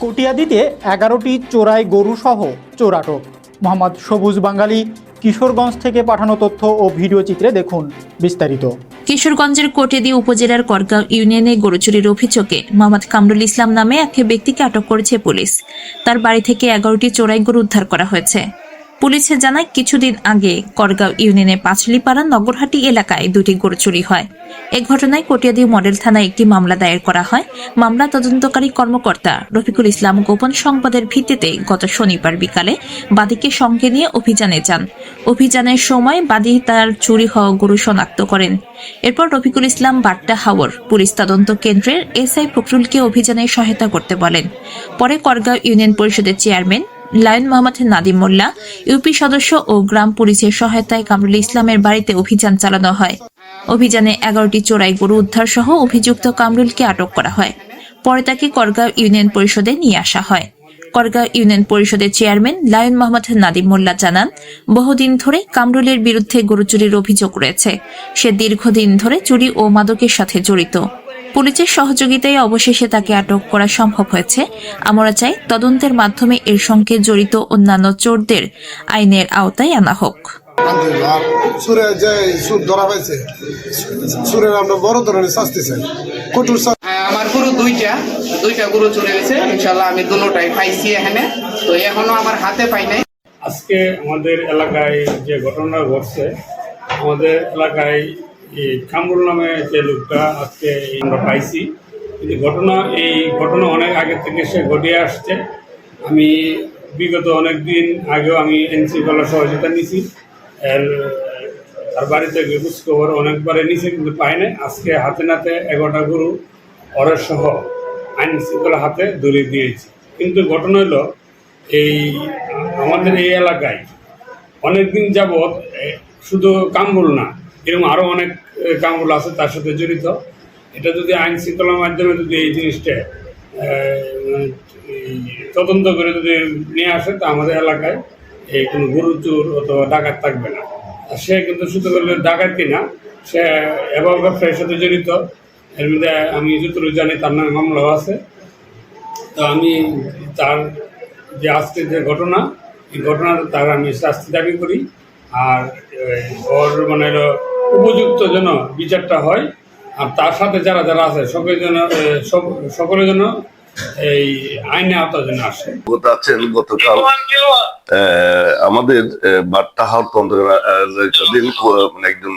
কটিয়াদীতে 11টি চোরাই গরু সহ চোর আটক। মোহাম্মদ সবুজ বাঙালি, কিশোরগঞ্জ থেকে পাঠানো তথ্য ও ভিডিও চিত্রে দেখুন বিস্তারিত। কিশোরগঞ্জের কটিয়াদী উপজেলার করগাঁও ইউনিয়নে গরু চুরির অভিযোগে মোহাম্মদ কামরুল ইসলাম নামে এক ব্যক্তিকে আটক করেছে পুলিশ। তার বাড়ি থেকে 11টি চোরাই গরু উদ্ধার করা হয়েছে। পুলিশে জানায়, কিছুদিন আগে করগাঁও ইউনিয়নের পাঁচলিপাড়া নগরহাটি এলাকায় 2টি গরু চুরি হয়। এ ঘটনায় কটিয়াদী মডেল থানায় একটি মামলা দায়ের করা হয়। মামলা তদন্তকারী কর্মকর্তা রফিকুল ইসলাম গোপন সংবাদের ভিত্তিতে গত শনিবার বিকালে বাদীকে সঙ্গে নিয়ে অভিযানে যান। অভিযানের সময় বাদী তার চুরি হওয়া গরু শনাক্ত করেন। এরপর রফিকুল ইসলাম বাট্টা হাওর পুলিশ তদন্ত কেন্দ্রের এসআই ফখরুলকে অভিযানে সহায়তা করতে বলেন। পরে করগাঁও ইউনিয়ন পরিষদের চেয়ারম্যান লায়ন মোহাম্মদ নাদিম মোল্লা, ইউপি সদস্য ও গ্রাম পুলিশের সহায়তায় কামরুল ইসলামের বাড়িতে অভিযান চালানো হয়। অভিযানে 11টি চোরাই গরু উদ্ধার সহ অভিযুক্ত কামরুলকে আটক করা হয়। পরে তাকে করগাঁও ইউনিয়ন পরিষদে নিয়ে আসা হয়। করগাঁও ইউনিয়ন পরিষদের চেয়ারম্যান লায়ন মোহাম্মদ নাদিম মোল্লা জানান, বহুদিন ধরে কামরুলের বিরুদ্ধে গরু চুরির অভিযোগ রয়েছে। সে দীর্ঘদিন ধরে চুরি ও মাদকের সাথে জড়িত। পুলিশের সহযোগিতায় অবশেষে তাকে আটক করা সম্ভব হয়েছে। আমরা চাই তদন্তের মাধ্যমে এর সঙ্গে জড়িত অন্যান্য চোরদের আইনের আওতায় আনা হোক। সুরে যে সুর ধরা হয়েছে, সুরের আমরা বড় ধরনের শাস্তি চাই, কঠোর। আমার গরু দুইটা গরু চলে গেছে। ইনশাল্লাহ আমি দুটোটাই পাইছি এখানে, তো এখনো আমার হাতে পাই নাই। আজকে আমাদের এলাকায় যে ঘটনা ঘটছে, আমাদের এলাকায় কামরুল নামে যে লোকটা আজকে আমরা পাইছি, কিন্তু এই ঘটনা অনেক আগে থেকে সে ঘটিয়ে আসছে। আমি বিগত অনেক দিন আগেও আমি এনসিপির সহযোগিতা নিয়েছি, তার বাড়িতে খোঁজখবর অনেকবারে নিয়েছি, কিন্তু পাই নাই। আজকে হাতে নাতে 11টা গরু অরের সহ আইন শৃঙ্খলা হাতে ধরিয়ে দিয়েছি। কিন্তু ঘটনা হলো, আমাদের এই এলাকায় অনেকদিন যাবৎ শুধু কামরুল না, এরকম আরও অনেক কামরুল আছে তার সাথে জড়িত। এটা যদি আইন শৃঙ্খলার মাধ্যমে যদি এই জিনিসটা তদন্ত করে যদি নিয়ে আসে, তা আমাদের এলাকায় এই কোনো গরু চোর অথবা ডাকাত থাকবে না। আর সে কিন্তু শুধু করলে ডাকাতি না, সে এবং ব্যবসায়ের সাথে জড়িত। এর মধ্যে আমি যতটুকু জানি তার নামে মামলাও আছে। তো আমি তার যে আজকে যে ঘটনা, এই ঘটনাটা তার আমি শাস্তি দাবি করি। আর ওর মানে উপযুক্ত যেন বিচারটা হয়। আর তার সাথে যারা যারা আছে সকলের জন্য এই আইনে আওতার জন্য আসে। গতকাল আমাদের বাট্টা হাওর দিন মানে একজন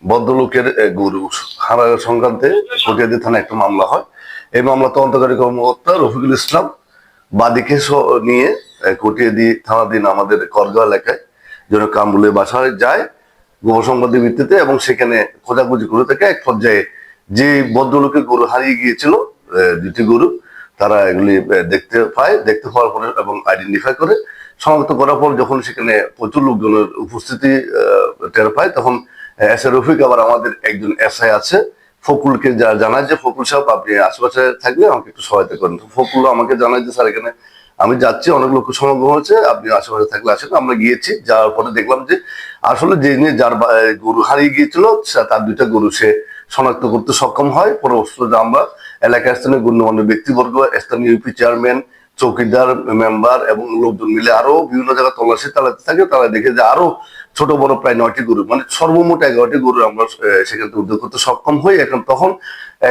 ভদ্রলোকের গরু হারা সংক্রান্তে কটিয়াদী থানায় একটা মামলা হয়। এই মামলা তদন্তকারী কর্মকর্তা রফিকুল ইসলাম বাদীকে নিয়ে কটিয়াদী থানাধীন আমাদের করগাঁও এলাকায় যেন কামরুলের বাসায় যায় গোপন সংবাদের ভিত্তিতে, এবং সেখানে খোঁজাখুঁজি করে থাকে। এক পর্যায়ে যে ভদ্রলোকের গরু হারিয়ে গিয়েছিল, 2টি গরু, তারা এগুলি দেখতে পাওয়ার পরে এবং আইডেন্টিফাই করে শনাক্ত করার পর যখন সেখানে প্রচুর লোকজনের উপস্থিতি টের পায়, তখন এসআই রফিক আবার আমাদের একজন এসআই আছে ফকুলকে জানায় যে, ফকুল সাহেব আপনি আশেপাশে থাকলে আমাকে একটু সহায়তা করেন। ফকুল আমাকে জানায় যে, স্যার এখানে আমি যাচ্ছি, অনেক লোক সমাগম হয়েছে, আপনি আশেপাশে থাকলে আসেন। আমরা গিয়েছি, যাওয়ার পরে দেখলাম যে আসলে যে নিয়ে যার গরু হারিয়ে গিয়েছিল তার 2টা গরু সে শনাক্ত করতে সক্ষম হয়। পরবর্তীতে আমরা এলাকার স্থানীয় গণ্যমান্য ব্যক্তিবর্গ, স্থানীয় ইউপি চেয়ারম্যান, চৌকিদার, মেম্বার এবং লোকজন মিলে আরো বিভিন্ন জায়গায় তল্লাশি চালাতে থাকে। তারা দেখে যে আরো ছোট বড় প্রায় 9টি গরু, মানে সর্বমোট 11টি গরু আমরা সেখান থেকে উদ্ধার করতে সক্ষম হই। এখন তখন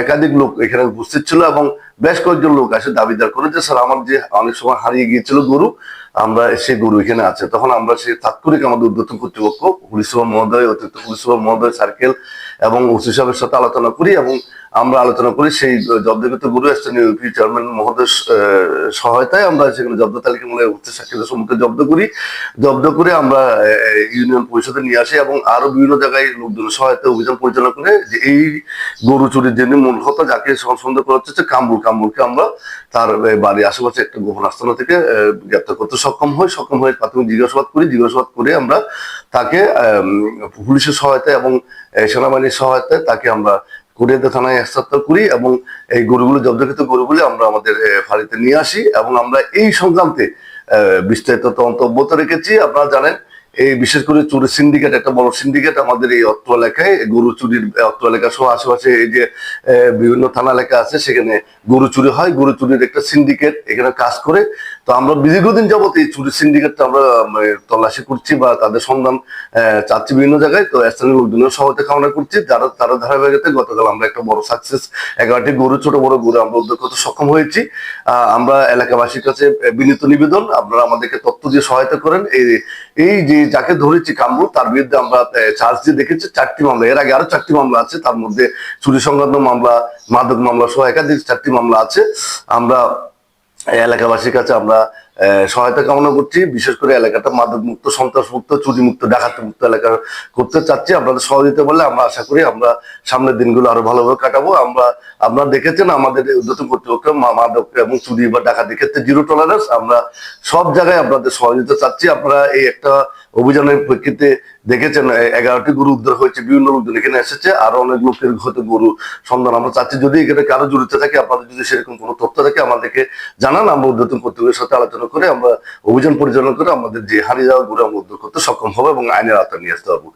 একাধিক লোক এখানে উপস্থিত ছিল এবং বেশ কয়েকজন লোক এসে দাবিদার করে যে, স্যার আমার যে অনেক সময় হারিয়ে গিয়েছিল গরু, আমরা সেই গরু এখানে আছে। তখন আমরা সেই তাৎক্ষণিক আমাদের উদ্যোতন কর্তৃপক্ষ পুলিশ সুপার মহোদয়, অতিরিক্ত পুলিশ সুপার মহোদয়, সার্কেল এবং ওসি সাহেবের সাথে আলোচনা করি, এবং আমরা আলোচনা করি সেই জব্দকৃত গরু স্থানীয় ইউপি চেয়ারম্যান মহোদয় সহায়তায় আমরা সেখানে জব্দ তালিকামূলক সাক্ষীদের সম্মুখে জব্দ করে আমরা ইউনিয়ন পরিষদে নিয়ে আসি এবং আরো বিভিন্ন জায়গায় লোকজনের সহায়তায় অভিযান পরিচালনা করে যে এই গরু চুরির জন্য মূল হতা যাকে সন্দেহ করা হচ্ছে কামরুলকে আমরা তার বাড়ির আশেপাশে একটা গোপন আস্তানা থেকে গ্রেপ্তার করতে সক্ষম হয়ে প্রাথমিক জিজ্ঞাসাবাদ করে আমরা তাকে পুলিশের সহায়তায় এবং সেনাবাহিনীর সহায়তায় তাকে আমরা কটিয়াদী থানায় হস্তান্তর করি এবং এই গরুগুলো, জব্দকৃত গরুগুলি আমরা আমাদের ফাঁড়িতে নিয়ে আসি এবং আমরা এই সংক্রান্তে বিস্তারিত তদন্ত অব্যাহত রেখেছি। আপনারা জানেন এই বিশেষ করে চুরির সিন্ডিকেট, একটা বড় সিন্ডিকেট আমাদের এই অত্র এলাকায়, গরু চুরির অত্র এলাকা সহ আশেপাশে এই যে বিভিন্ন থানা এলাকা আছে সেখানে গরু চুরি হয়। গরু চুরির একটা সিন্ডিকেট এখানে কাজ করে। তো আমরা দীর্ঘদিন যাবত এই চুরির সিন্ডিকেটটা আমরা তল্লাশি করছি বা তাদের সন্ধান চাচ্ছি বিভিন্ন জায়গায়। তো স্থানীয় লোকজনের সহায়তা কামনা করছি, তারা ধারাবাহিকতায় গতকাল আমরা একটা বড় সাকসেস 11টি গরু, ছোট বড় গরু আমরা উদ্ধার করতে সক্ষম হয়েছি। আমরা এলাকাবাসীর কাছে বিনীত নিবেদন, আপনারা আমাদেরকে তথ্য দিয়ে সহায়তা করেন। এই যে যাকে ধরেছি কামরুল, তার বিরুদ্ধে আমরা চার্জ দিয়ে দেখেছি 4টি মামলা, এর আগে আরো 4টি মামলা আছে, তার মধ্যে চুরি সংক্রান্ত মামলা, মাদক মামলা সহ একাধিক 4টি মামলা আছে। আমরা এলাকাবাসীর কাছে আমরা সহায়তা কামনা করছি, বিশেষ করে এলাকাটা মাদক মুক্ত, সন্ত্রাস মুক্ত, চুরি মুক্ত, ডাকাতি মুক্ত এলাকা করতে চাচ্ছি। আপনাদের সহযোগিতা বললে আমরা আশা করি আমরা সামনের দিনগুলো আরো ভালোভাবে কাটাবো। আপনারা দেখেছেন আমাদের উদ্যোতন কর্তৃপক্ষ মাদক এবং চুরি বা ডাকাতির ক্ষেত্রে জিরো টলারেন্স। আমরা সব জায়গায় আপনাদের সহযোগিতা চাচ্ছি। আপনারা এই একটা অভিযানের প্রেক্ষিতে দেখেছেন 11টি গরু উদ্ধার হয়েছে, বিভিন্ন লোকজন এখানে এসেছে, আরো অনেক লোকের হয়তো গরু সন্ধান আমরা চাচ্ছি। যদি এখানে কারো জড়িত থাকে, আপনাদের যদি সেরকম কোনো তথ্য থাকে আমাদেরকে জানান, আমরা উদ্যোতন কর্তৃপক্ষের সাথে আলোচনা করে আমরা অভিযান পরিচালনা করে আমাদের যে হারিয়ে যাওয়া গরু আমরা উদ্ধার করতে সক্ষম হবো এবং আইনের আওতায় নিয়ে আসতে পারবো।